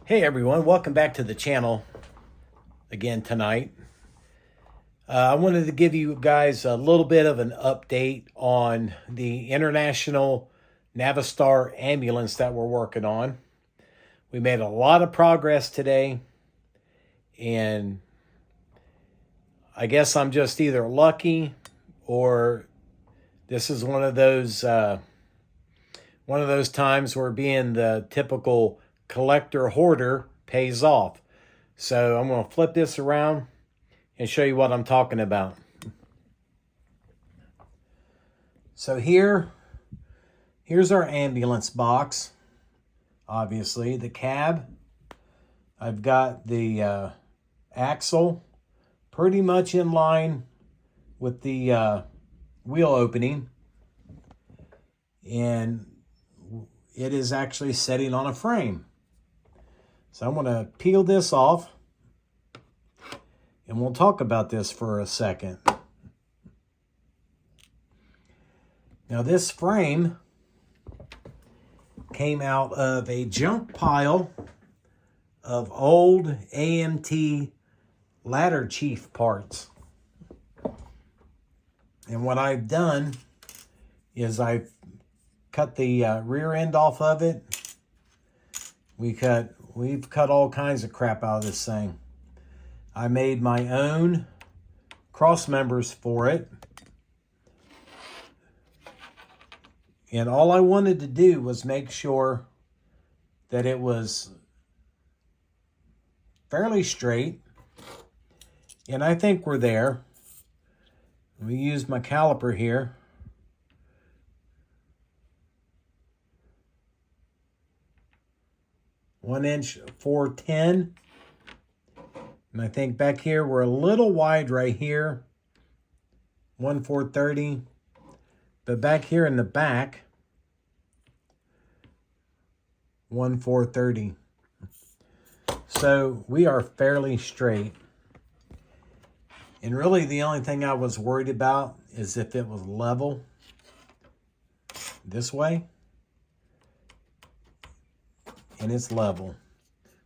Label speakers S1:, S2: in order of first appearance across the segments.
S1: Hey everyone, welcome back to the channel again tonight. I wanted to give you guys a little bit of an update on the International Navistar ambulance that we're working on. We made a lot of progress today, and I guess I'm just either lucky or this is one of those times where being the typical collector hoarder pays off. So I'm going to flip this around and show you what I'm talking about. So here's our ambulance box. Obviously, the cab. I've got the axle pretty much in line with the wheel opening, and it is actually setting on a frame. So I'm going to peel this off, and we'll talk about this for a second. Now this frame came out of a junk pile of old AMT ladder chief parts. And what I've done is I've cut the rear end off of it. We've cut all kinds of crap out of this thing. I made my own cross members for it. And all I wanted to do was make sure that it was fairly straight. And I think we're there. Let me use my caliper here. One inch 410. And I think back here we're a little wide right here. 1/430. But back here in the back, 1/430. So we are fairly straight. And really the only thing I was worried about is if it was level this way. And it's level.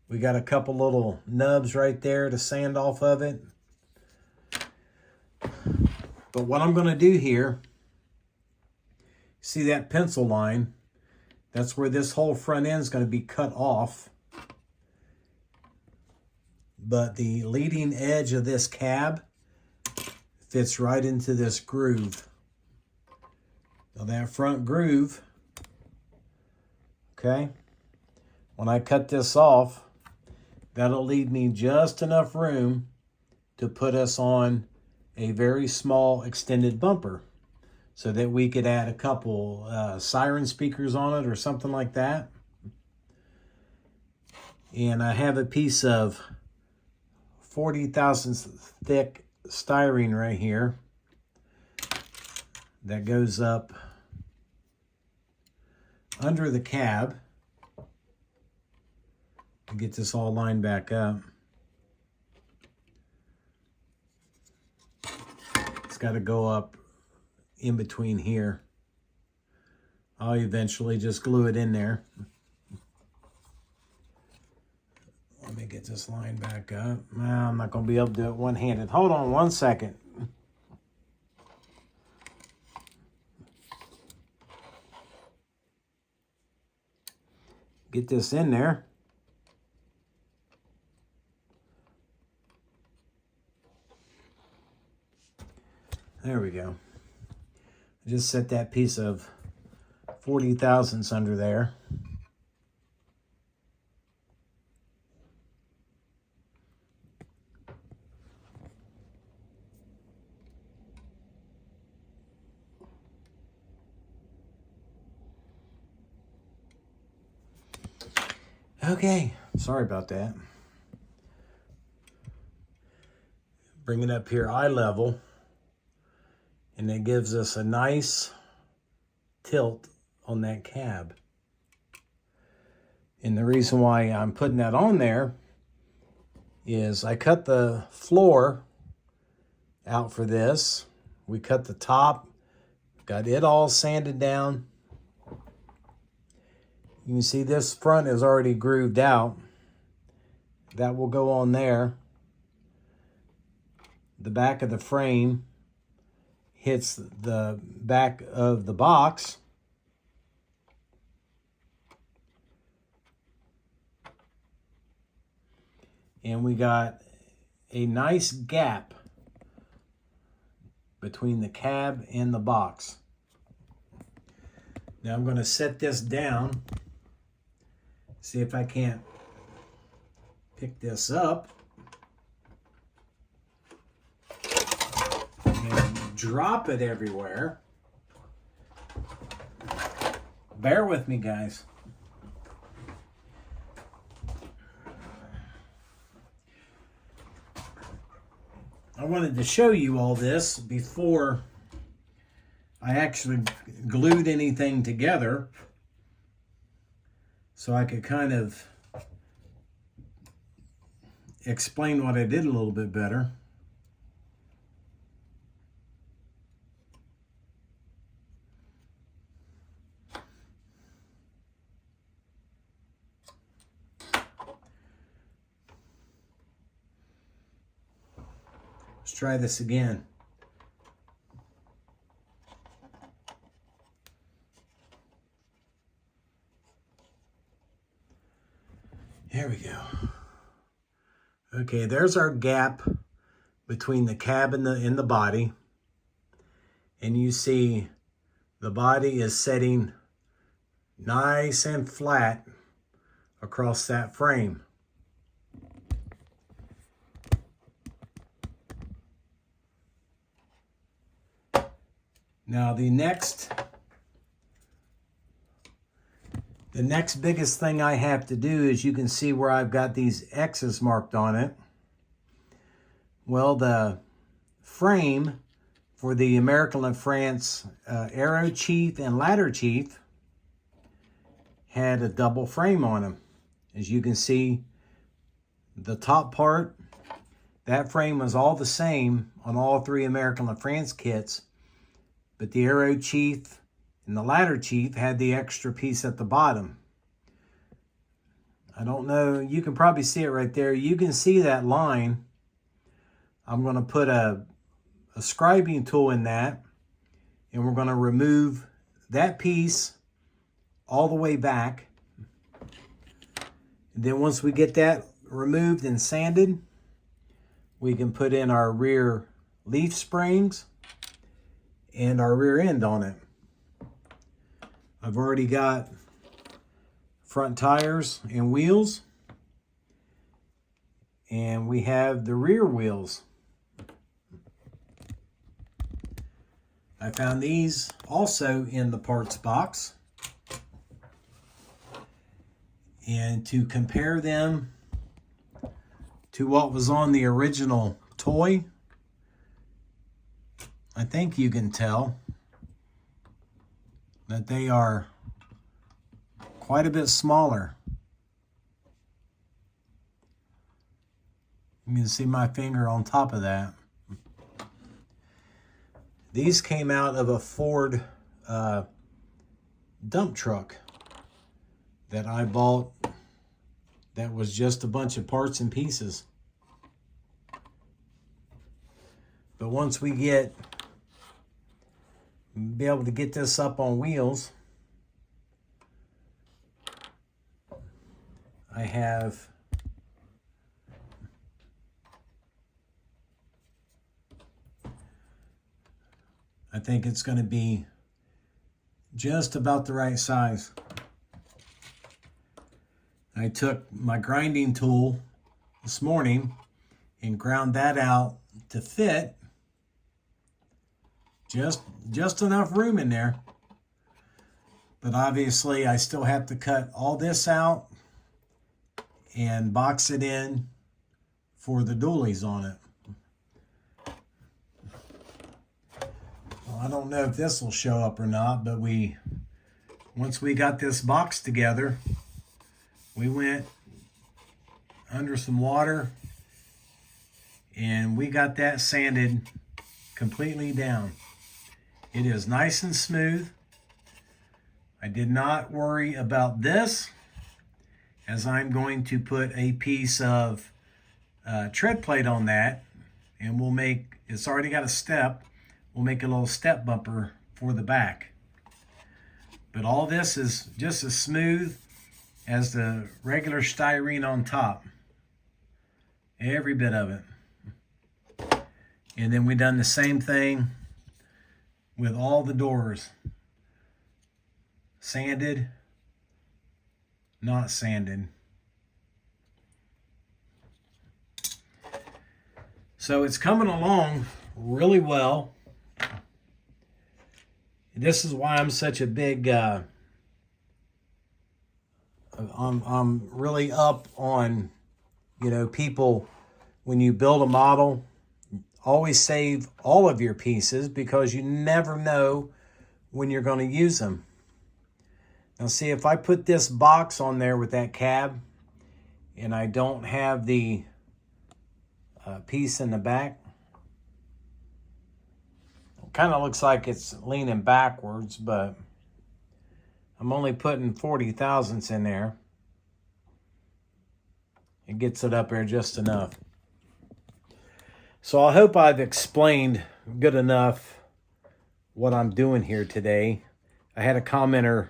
S1: We got a couple little nubs right there to sand off of it. But what I'm going to do here, see that pencil line? That's where this whole front end is going to be cut off. But the leading edge of this cab fits right into this groove. Now that front groove, okay, when I cut this off, that'll leave me just enough room to put us on a very small extended bumper so that we could add a couple siren speakers on it or something like that. And I have a piece of 40 thousandths thick styrene right here that goes up under the cab. Get this all lined back up. It's got to go up in between here. I'll eventually just glue it in there. Let me get this line back up. Well, I'm not going to be able to do it one-handed. Hold on one second. Get this in there. There we go. Just set that piece of 40 thousandths under there. Okay, sorry about that. Bring it up here eye level. And it gives us a nice tilt on that cab. And the reason why I'm putting that on there is I cut the floor out for this. We cut the top, got it all sanded down. You can see this front is already grooved out. that will go on there. The back of the frame hits the back of the box. And we got a nice gap between the cab and the box. Now I'm going to set this down, see if I can't pick this up and drop it everywhere. Bear with me, guys. I wanted to show you all this before I actually glued anything together, so I could kind of explain what I did a little bit better. Let's try this again. There we go. Okay, there's our gap between the cab and the body. And you see the body is setting nice and flat across that frame. Now the next biggest thing I have to do is, you can see where I've got these X's marked on it. Well, the frame for the American LaFrance Arrow Chief and Ladder Chief had a double frame on them. As you can see, the top part, that frame was all the same on all three American LaFrance kits, but the Arrow Chief and the Ladder Chief had the extra piece at the bottom. I don't know, you can probably see it right there. You can see that line. I'm going to put a scribing tool in that, and we're going to remove that piece all the way back. And then once we get that removed and sanded, we can put in our rear leaf springs and our rear end on it. I've already got front tires and wheels, and we have the rear wheels. I found these also in the parts box, and to compare them to what was on the original toy, I think you can tell that they are quite a bit smaller. You can see my finger on top of that. These came out of a Ford dump truck that I bought that was just a bunch of parts and pieces. But once we be able to get this up on wheels, I think it's going to be just about the right size. I took my grinding tool this morning and ground that out to fit just enough room in there. But obviously I still have to cut all this out and box it in for the dualies on it. Well, I don't know if this will show up or not, but once we got this box together, we went under some water and we got that sanded completely down. It is nice and smooth. I did not worry about this as I'm going to put a piece of tread plate on that, and we'll make, it's already got a step, we'll make a little step bumper for the back. But all this is just as smooth as the regular styrene on top. Every bit of it. And then we done the same thing with all the doors. Sanded, not sanded. So it's coming along really well. This is why I'm such a big, I'm really up on, people, when you build a model, always save all of your pieces because you never know when you're going to use them. Now see, if I put this box on there with that cab and I don't have the piece in the back, it kind of looks like it's leaning backwards, but I'm only putting 40 thousandths in there. It gets it up there just enough. So I hope I've explained good enough what I'm doing here today. I had a commenter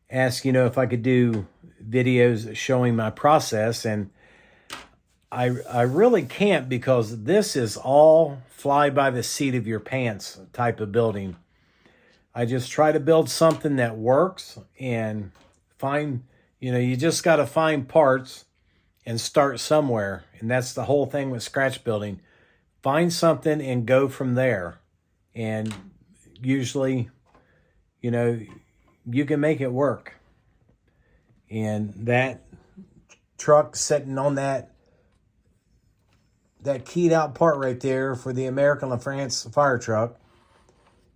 S1: ask, if I could do videos showing my process, and I really can't, because this is all fly by the seat of your pants type of building. I just try to build something that works and find, you just got to find parts and start somewhere. And that's the whole thing with scratch building. Find something and go from there. And usually, you can make it work. And that truck sitting on that keyed out part right there for the American LaFrance fire truck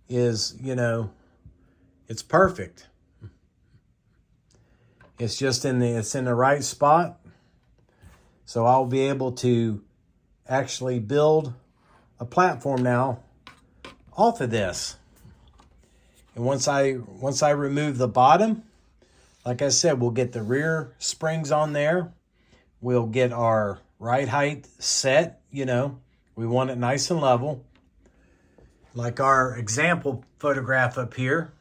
S1: is, it's perfect. It's just it's in the right spot. So I'll be able to actually build a platform now off of this. And once I remove the bottom, like I said, we'll get the rear springs on there. We'll get our ride height set, we want it nice and level. Like our example photograph up here.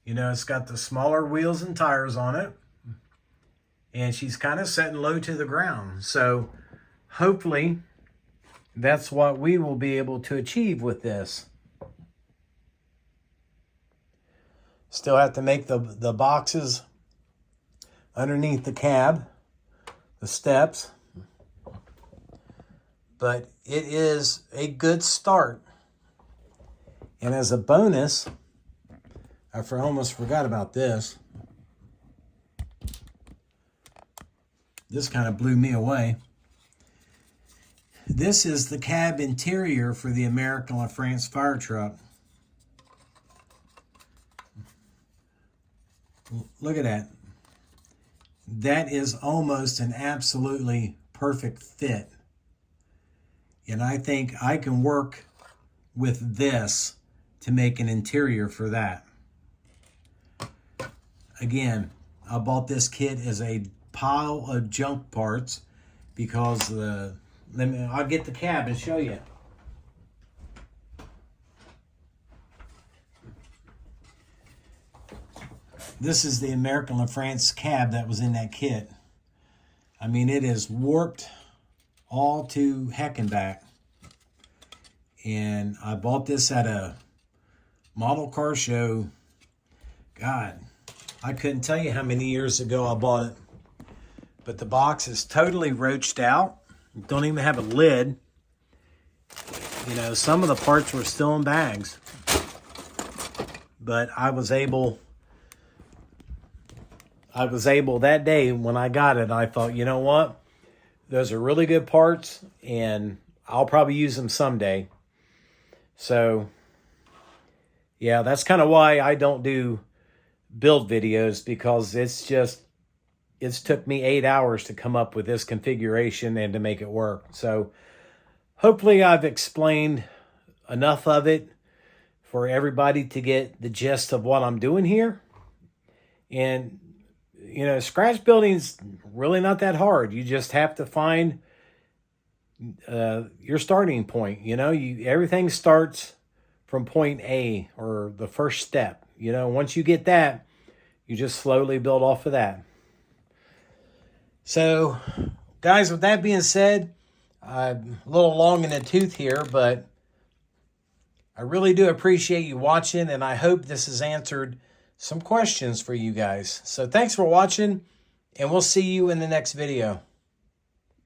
S1: It's got the smaller wheels and tires on it. And she's kind of setting low to the ground. So hopefully that's what we will be able to achieve with this. Still have to make the boxes underneath the cab, the steps. But it is a good start. And as a bonus, I almost forgot about this. This kind of blew me away. This is the cab interior for the American LaFrance fire truck. Look at that. That is almost an absolutely perfect fit. And I think I can work with this to make an interior for that. Again, I bought this kit as a pile of junk parts because I'll get the cab and show you. This is the American LaFrance cab that was in that kit. I mean, it is warped all to heck and back. And I bought this at a model car show. God, I couldn't tell you how many years ago I bought it. But the box is totally roached out. Don't even have a lid. Some of the parts were still in bags. But I was able that day when I got it, I thought, you know what? Those are really good parts, and I'll probably use them someday. So, yeah, that's kind of why I don't do build videos, because it's took me 8 hours to come up with this configuration and to make it work. So, hopefully I've explained enough of it for everybody to get the gist of what I'm doing here. And scratch building's really not that hard. You just have to find your starting point. Everything starts from point A, or the first step. Once you get that, you just slowly build off of that. So, guys, with that being said, I'm a little long in the tooth here, but I really do appreciate you watching, and I hope this has answered some questions for you guys. So thanks for watching, and we'll see you in the next video.